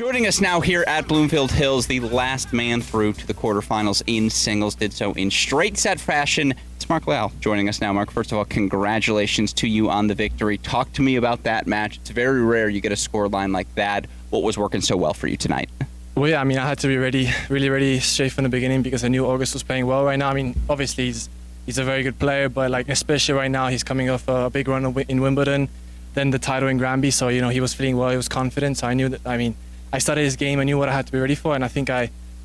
Joining us now here at Bloomfield Hills, the last man through to the quarterfinals in singles, did so in straight set fashion. It's Mark Lajal joining us now. Mark, first of all, congratulations to you on the victory. Talk to me about that match. It's very rare you get a score line like that. What was working so well for you tonight? Well, yeah, I mean, I had to be really ready straight from the beginning because I knew August was playing well right now. I mean, obviously he's a very good player, but like especially right now, he's coming off a big run in Wimbledon, then the title in Granby. So he was feeling well, he was confident. So I knew that. I mean, I studied his game. I knew what I had to be ready for, and I think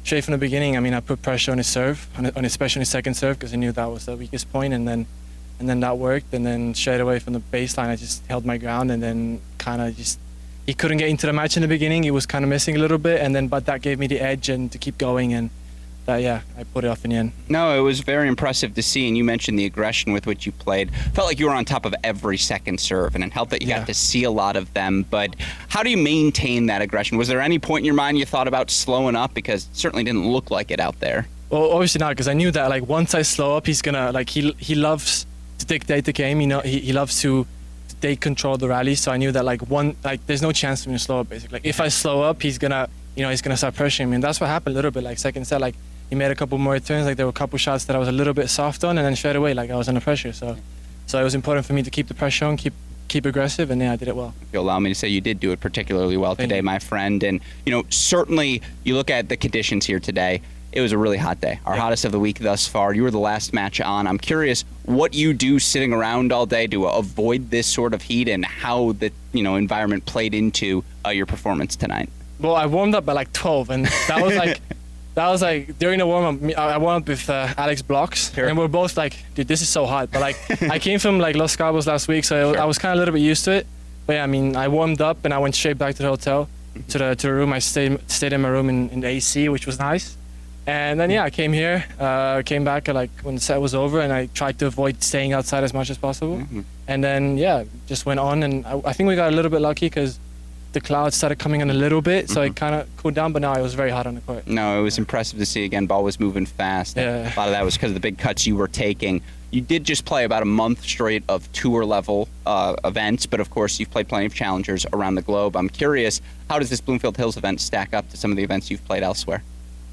straight from the beginning, I put pressure on his serve, especially on his second serve, because I knew that was the weakest point, and then that worked. And then straight away from the baseline, I just held my ground, and then he couldn't get into the match in the beginning. He was kind of missing a little bit, but that gave me the edge and to keep going, and I put it off in the end. No, it was very impressive to see, and you mentioned the aggression with which you played. Felt like you were on top of every second serve, and it helped that you got to see a lot of them. But how do you maintain that aggression? Was there any point in your mind you thought about slowing up? Because it certainly didn't look like it out there. Well, obviously not, because I knew that once I slow up, he's gonna he loves to dictate the game. He loves to take control of the rally. So I knew that there's no chance for me to slow up. Basically, if I slow up, he's gonna start pressuring me, and that's what happened a little bit. Second set, he made a couple more turns. There were a couple shots that I was a little bit soft on, and then straight away, I was under pressure. So it was important for me to keep the pressure on, keep aggressive, and I did it well. If you allow me to say, you did do it particularly well today, my friend. And certainly, you look at the conditions here today. It was a really hot day, our hottest of the week thus far. You were the last match on. I'm curious what you do sitting around all day to avoid this sort of heat, and how the environment played into your performance tonight. Well, I warmed up by 12, and that was that was during the warm-up, I warmed up with Alex Blocks, and we're both dude, this is so hot. But I came from Los Cabos last week, so I was kind of a little bit used to it. But yeah, I mean, I warmed up and I went straight back to the hotel, to the room. I stayed in my room in the AC, which was nice. And then I came here, came back when the set was over, and I tried to avoid staying outside as much as possible. And then just went on, and I think we got a little bit lucky because the clouds started coming in a little bit, so it kind of cooled down, but now it was very hot on the court. No, it was impressive to see. Again, ball was moving fast. Yeah. A lot of that was because of the big cuts you were taking. You did just play about a month straight of tour-level events, but of course you've played plenty of challengers around the globe. I'm curious, how does this Bloomfield Hills event stack up to some of the events you've played elsewhere?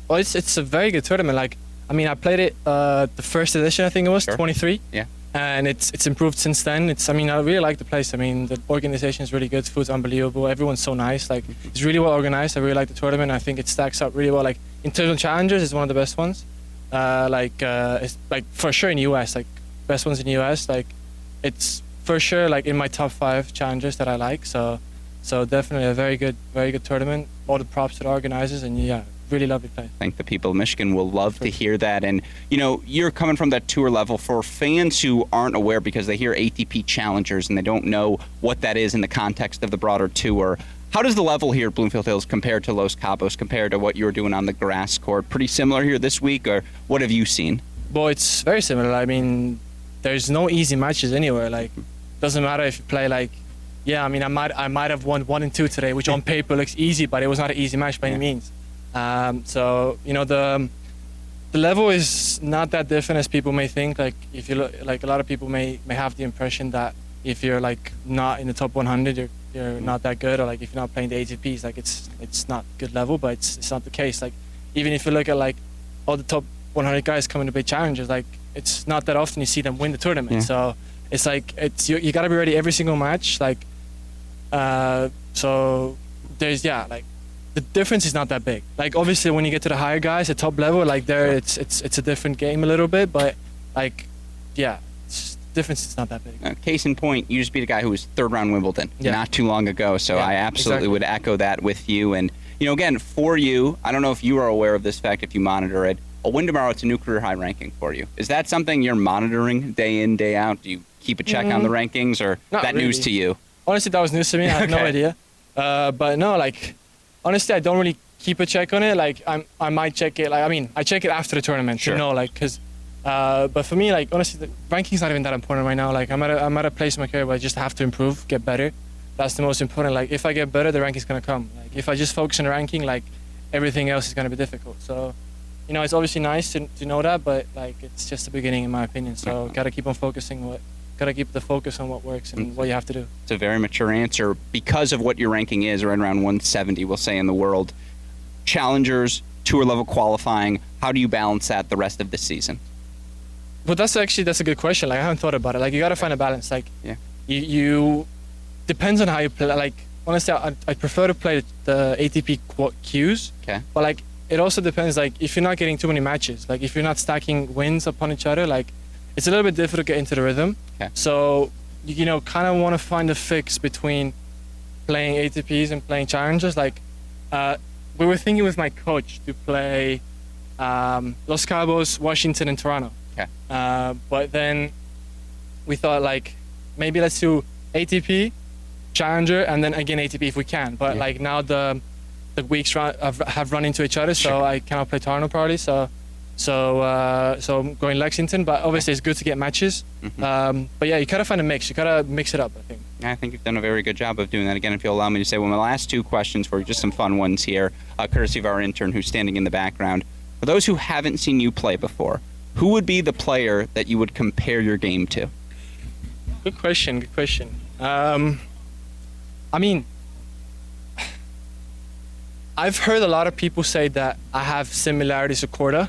Well, it's a very good tournament. I played it the first edition, I think it was, 23. Yeah. And it's improved since then. I really like the place. The organization is really good. Food's unbelievable. Everyone's so nice. It's really well organized. I really like the tournament. I think it stacks up really well. In terms of challengers, it's one of the best ones. It's for sure in the US. Best ones in the US. It's for sure in my top 5 challengers that I like. So definitely a very good tournament. All the props to the organizers, and really lovely play. I think the people of Michigan will love to hear that. And you're coming from that tour level. For fans who aren't aware, because they hear ATP challengers and they don't know what that is in the context of the broader tour, how does the level here at Bloomfield Hills compare to Los Cabos, compared to what you were doing on the grass court? Pretty similar here this week, or what have you seen? Well, it's very similar. There's no easy matches anywhere. Doesn't matter if you play I might have won 1 and 2 today, which on paper looks easy, but it was not an easy match by any means. The level is not that different as people may think. If you look, a lot of people may have the impression that if you're not in the top 100, you're not that good, or if you're not playing the ATPs, it's not good level. But it's not the case. Even if you look at all the top 100 guys coming to play challengers, it's not that often you see them win the tournament. So it's you got to be ready every single match. So there's the difference is not that big. Obviously when you get to the higher guys at top level, it's a different game a little bit, but difference is not that big. Case in point, you just beat a guy who was third round Wimbledon not too long ago, so I absolutely would echo that with you. And again, for you, I don't know if you are aware of this fact, if you monitor it, a win tomorrow, it's a new career high ranking for you. Is that something you're monitoring day in, day out? Do you keep a check on the rankings, or not that really. News to you? Honestly, that was news to me. I had no idea. But no, honestly, I don't really keep a check on it. I might check it. I check it after the tournament to know, because. But for me, honestly, the ranking's not even that important right now. I'm at a place in my career where I just have to improve, get better. That's the most important. If I get better, the ranking's gonna come. If I just focus on the ranking, everything else is gonna be difficult. So, it's obviously nice to know that, but it's just the beginning in my opinion. So, gotta keep on focusing. gotta keep the focus on what works and what you have to do. It's a very mature answer because of what your ranking is, right around 170, we'll say, in the world. Challengers, tour level qualifying, how do you balance that the rest of the season? But that's a good question. Like, I haven't thought about it. Like, you gotta find a balance. Like, Yeah. you depends on how you play. Like, honestly, I prefer to play the ATP queues. Okay. But like, it also depends. Like, if you're not getting too many matches, like if you're not stacking wins upon each other, like it's a little bit difficult to get into the rhythm. Okay. So you know, kind of want to find a fix between playing ATPs and playing challengers. Like, we were thinking with my coach to play Los Cabos, Washington, and Toronto. Okay. But then we thought, like, maybe let's do ATP, Challenger, and then again ATP if we can. But like, now the weeks have run into each other, so Sure. I cannot play Toronto probably. So I'm going Lexington. But obviously, it's good to get matches. But yeah, you gotta find a mix. You gotta mix it up, I think. I think you've done a very good job of doing that. Again, if you'll allow me to say, well, my last two questions for you, just some fun ones here, courtesy of our intern who's standing in the background. For those who haven't seen you play before, who would be the player that you would compare your game to? Good question. I mean, I've heard a lot of people say that I have similarities to Korda,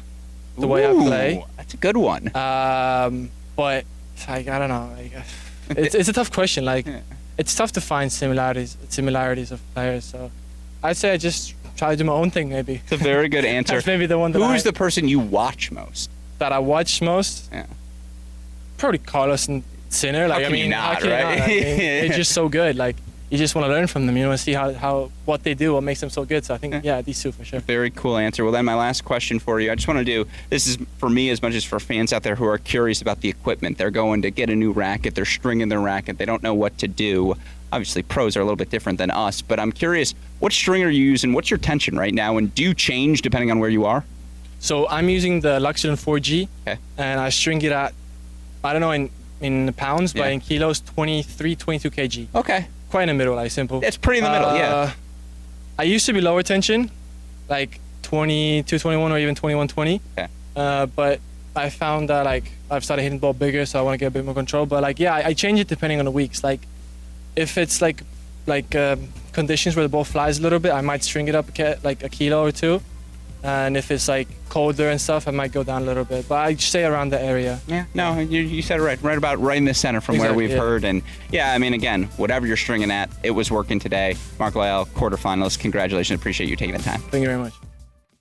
the way I play. That's a good one. But like, I don't know. Like, it's a tough question. Like, it's tough to find similarities of players. So I'd say I just try to do my own thing, maybe. It's a very good answer. That's maybe the one that Who's the person you watch most? that I watch most? Yeah. Probably Carlos and Sinner. Like, How can you not, how can you right? not? I mean, they're just so good. Like, you just want to learn from them. You want to see how what they do, what makes them so good. So I think, yeah, these two for sure. Very cool answer. Well, then my last question for you. I just want to do, this is for me as much as for fans out there who are curious about the equipment. They're going to get a new racket. They're stringing their racket. They don't know what to do. Obviously, pros are a little bit different than us, but I'm curious, what string are you using? What's your tension right now? And do you change depending on where you are? So I'm using the Luxon 4G, Okay. and I string it at, I don't know in pounds, Yeah. but in kilos, 23, 22 kg. Okay. Quite in the middle, like simple. It's pretty in the middle, yeah. I used to be lower tension, like 22, 21, or even 21, 20. Okay. But I found that, like, I've started hitting the ball bigger, so I want to get a bit more control. But like, yeah, I change it depending on the weeks. Like, if it's like conditions where the ball flies a little bit, I might string it up like a kilo or two. And if it's like colder and stuff, I might go down a little bit. But I stay around the area. Yeah, no, you said it right in the center from where Exactly, we've yeah. heard. And yeah, I mean, again, whatever you're stringing at, it was working today. Mark Lajal, quarterfinalist. Congratulations. Appreciate you taking the time. Thank you very much.